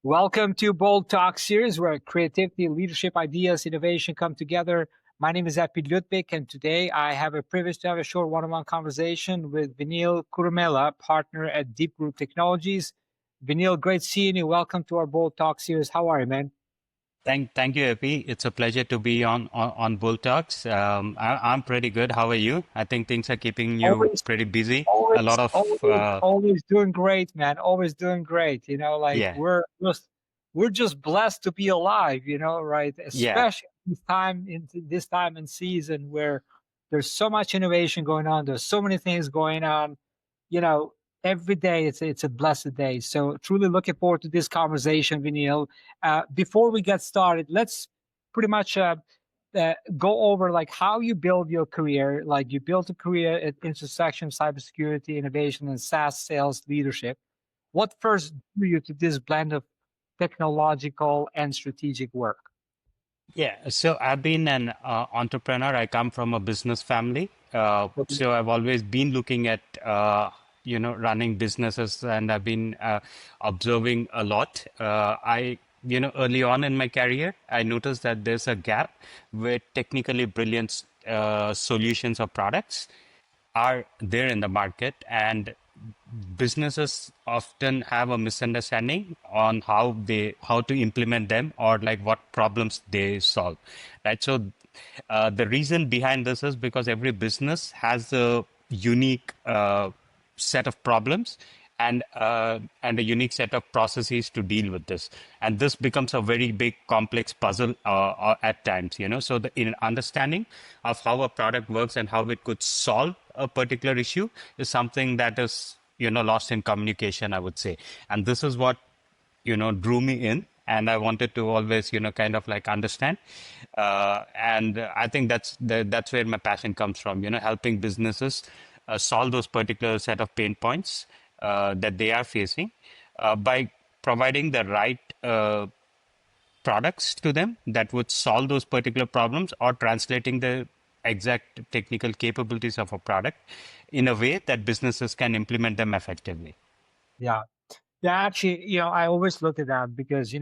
Welcome to Bold Talk series where creativity, leadership, ideas, innovation come together. My name is Epi Ludvik, and today I have a privilege to have a short one-on-one conversation with Vineel Kurumella, partner at Deeproot Technologies. Vineel, great seeing you. Welcome to our Bold Talk series. How are you, man? Thank you, Epi. It's a pleasure to be on Bull Talks. I'm pretty good. How are you? I think things are keeping you Always, pretty busy. A lot always, of always doing great, man. Always doing great. Like yeah, we're just blessed to be alive. Right? yeah, Especially this time and season where there's so much innovation going on. There's so many things going on. You know, every day it's a blessed day. So truly looking forward to this conversation, Vinil. Before we get started, let's pretty much go over like how you build your career. Like you built a career at intersection of cybersecurity, innovation, and SaaS sales leadership. What first drew you to this blend of technological and strategic work? yeah. So I've been an entrepreneur. I come from a business family. Okay. So I've always been looking at running businesses, and I've been observing a lot. Early on in my career, I noticed that there's a gap with technically brilliant solutions or products are there in the market, and businesses often have a misunderstanding on how to implement them, or like what problems they solve, right? So the reason behind this is because every business has a unique set of problems, and a unique set of processes to deal with this, and this becomes a very big complex puzzle at times, so the in understanding of how a product works and how it could solve a particular issue is something that is lost in communication, I would say. And this is what drew me in, and I wanted to always kind of like understand, and I think that's where my passion comes from, helping businesses solve those particular set of pain points that they are facing by providing the right products to them that would solve those particular problems, or translating the exact technical capabilities of a product in a way that businesses can implement them effectively. Yeah. Yeah, actually, I always look at that because,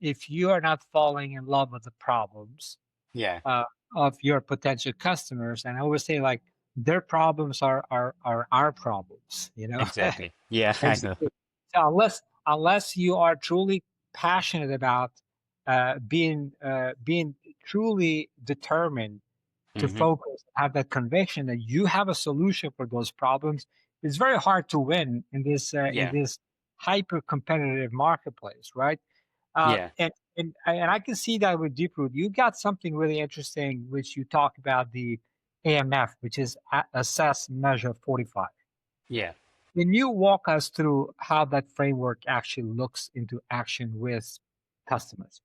if you are not falling in love with the problems Yeah, uh, of your potential customers, and I always say like their problems are our problems, exactly. Yeah, I know. basically. So unless you are truly passionate about being truly determined to Hmm. focus, have that conviction that you have a solution for those problems, it's very hard to win in Yeah, this hyper competitive marketplace, right? Uh, yeah. and and I can see that with Deeproot, you got something really interesting, which you talk about the A.M.F, which is assess, measure, fortify. Yeah. Can you walk us through how that framework actually looks into action with customers?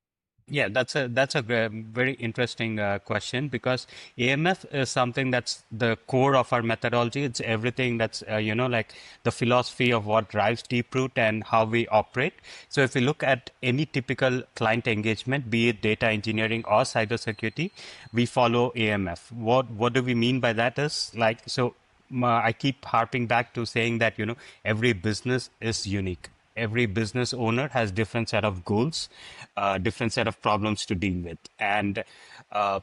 Yeah, that's a very interesting question, because AMF is something that's the core of our methodology. It's everything that's like the philosophy of what drives Deeproot and how we operate. So if we look at any typical client engagement, be it data engineering or cybersecurity, we follow AMF. What do we mean by that? Is like, so I keep harping back to saying that every business is unique. Every business owner has different set of goals, different set of problems to deal with, and uh,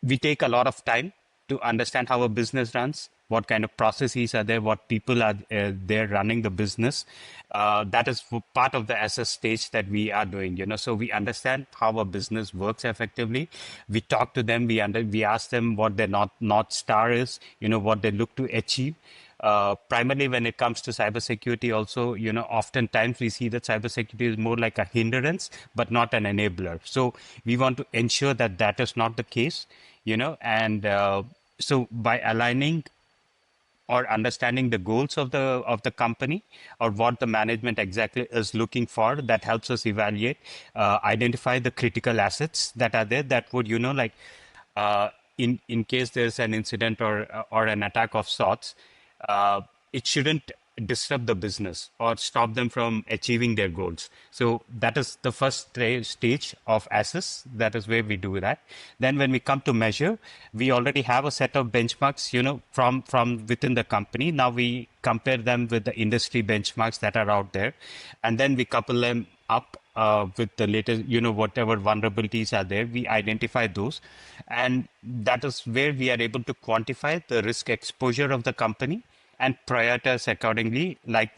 we take a lot of time to understand how a business runs, what kind of processes are there, what people are there running the business. That is part of the SS stage that we are doing. So we understand how a business works effectively. We talk to them. We ask them what their north star is. What they look to achieve. Primarily when it comes to cybersecurity also, oftentimes we see that cybersecurity is more like a hindrance, but not an enabler. So we want to ensure that that is not the case, and so by aligning or understanding the goals of the company, or what the management exactly is looking for, that helps us evaluate, identify the critical assets that are there, that would like uh, in case there's an incident or an attack of sorts, it shouldn't disrupt the business or stop them from achieving their goals. So that is the first stage of assess. That is where we do that. Then when we come to measure, we already have a set of benchmarks, from within the company. Now we compare them with the industry benchmarks that are out there, and then we couple them up with the latest, whatever vulnerabilities are there, we identify those. And that is where we are able to quantify the risk exposure of the company and prioritize accordingly, like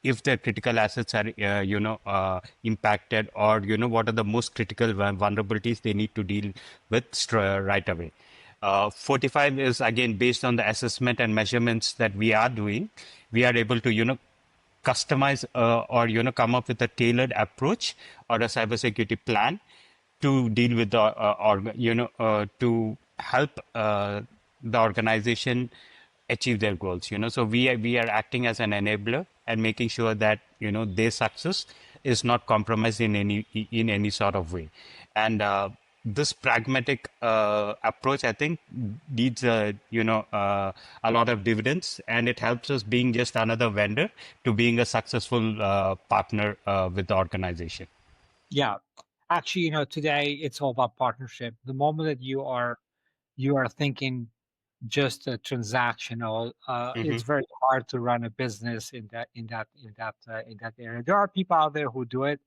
if the critical assets are impacted, or what are the most critical vulnerabilities they need to deal with right away. Fortify is again based on the assessment and measurements that we are doing. We are able to customize or come up with a tailored approach or a cybersecurity plan to deal with the or to help the organization achieve their goals. So we are acting as an enabler and making sure that their success is not compromised in any sort of way. And this pragmatic approach, I think, needs a lot of dividends, and it helps us being just another vendor to being a successful partner with the organization. Yeah. Actually, today it's all about partnership. The moment that you are thinking just transactional, Hmm. it's very hard to run a business in that area. There are people out there who do it,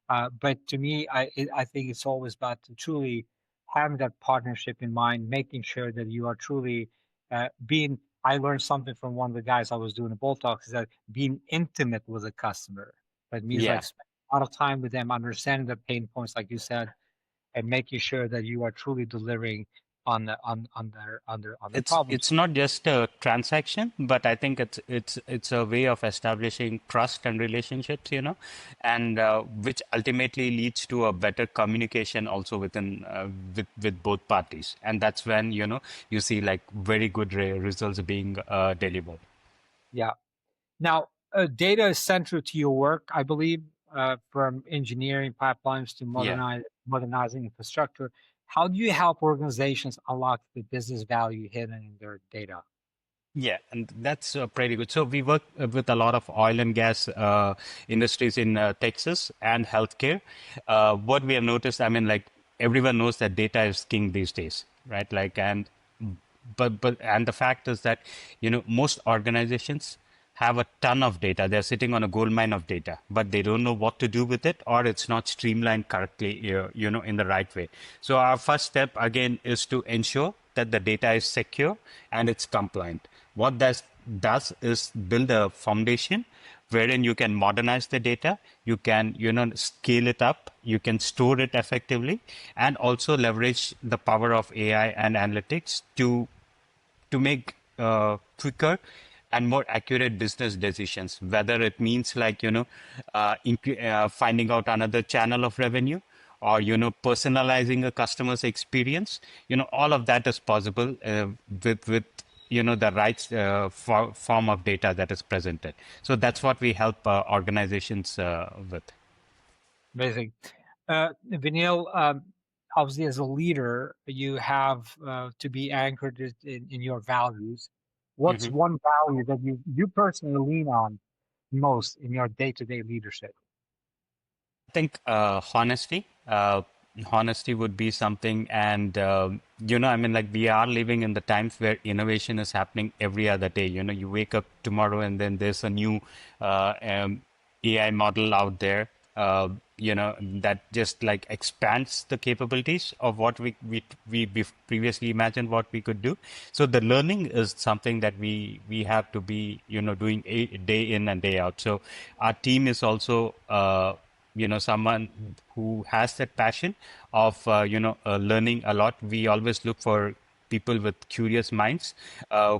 but to me, I think it's always about to truly having that partnership in mind, making sure that you are truly being. I learned something from one of the guys I was doing a Bolt Talk, is that being intimate with a customer. That means like Yeah. spending a lot of time with them, understanding their pain points, like you said, and making sure that you are truly delivering on their problems. It's not just a transaction, but I think it's a way of establishing trust and relationships, and which ultimately leads to a better communication also within with both parties, and that's when you see like very good results being delivered. Yeah. Now, data is central to your work, I believe, from engineering pipelines to Yeah. modernizing infrastructure. How do you help organizations unlock the business value hidden in their data? Yeah, and that's pretty good. So we work with a lot of oil and gas industries in Texas and healthcare. What we have noticed, I mean, like everyone knows that data is king these days, right? Like, and and the fact is that most organizations have a ton of data. They're sitting on a gold mine of data, but they don't know what to do with it, or it's not streamlined correctly, in the right way. So our first step again is to ensure that the data is secure and it's compliant. What that does is build a foundation wherein you can modernize the data, you can scale it up, you can store it effectively, and also leverage the power of AI and analytics to make quicker and more accurate business decisions, whether it means like finding out another channel of revenue, or personalizing a customer's experience. All of that is possible with the right form of data that is presented. So that's what we help organizations with. Amazing. Vinil, obviously, as a leader, you have to be anchored in your values. What's Mhm. one value that you personally lean on most in your day-to-day leadership? I think honesty. Honesty would be something, and I mean, like we are living in the times where innovation is happening every other day. You wake up tomorrow, and then there's a new AI model out there. That just like expands the capabilities of what we previously imagined what we could do. So the learning is something that we have to be doing day in and day out. So our team is also someone who has that passion of learning a lot. We always look for people with curious minds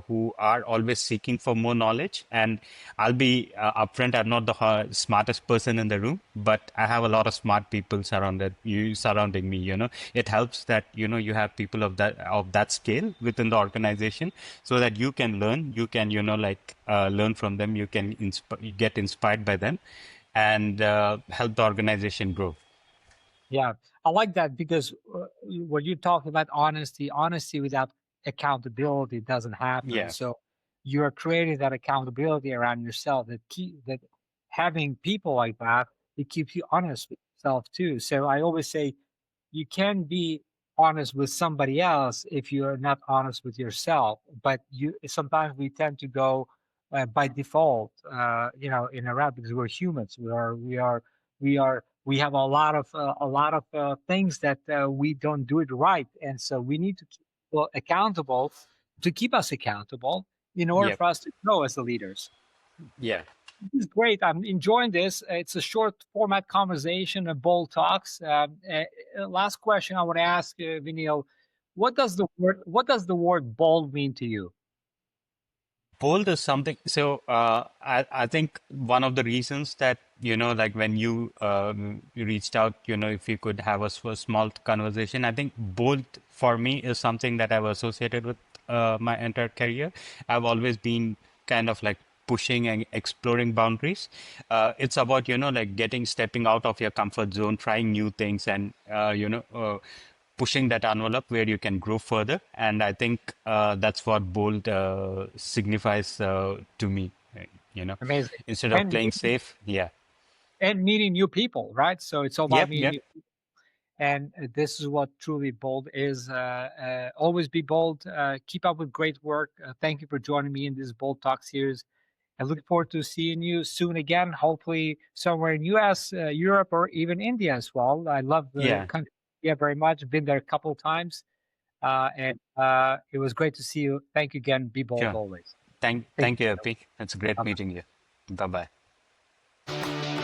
who are always seeking for more knowledge. And I'll be upfront, I'm not the smartest person in the room, but I have a lot of smart people surrounding me. It helps that you have people of that scale within the organization, so that you can learn, you can learn from them, you can get inspired by them, and help the organization grow. Yeah, I like that because when you talk about honesty without accountability doesn't happen. Yeah. So you're creating that accountability around yourself that having people like that, it keeps you honest with yourself too. So I always say you can be honest with somebody else if you're not honest with yourself. But you sometimes we tend to go by default, in a route because we're humans. We are we have a lot of things that we don't do it right, and so we need to keep people accountable to keep us accountable in order Yep. for us to grow as the leaders. Yeah. This is great. I'm enjoying this. It's a short format conversation, a bold talks. Last question I want to ask, Vineel, what does the word bold mean to you? Bold is something. So I think one of the reasons that, like when you reached out, if you could have us for a small conversation, I think bold for me is something that I've associated with my entire career. I've always been kind of like pushing and exploring boundaries. It's about, like stepping out of your comfort zone, trying new things, and, pushing that envelope where you can grow further. And I think that's what bold signifies to me, Amazing. instead of And playing safe. Yeah. and meeting new people, right? So it's all about Yep. meeting Yep. new. And this is what truly bold is. Always be bold. Keep up with great work. Thank you for joining me in this Bold Talk series. I look forward to seeing you soon again, hopefully somewhere in US, Europe, or even India as well. I love the Yeah. country very much. Been there a couple of times. And it was great to see you. Thank you again. Be bold Sure. always. Thank, Take thank you, care. Epi. It's great Bye-bye. meeting you. Bye bye.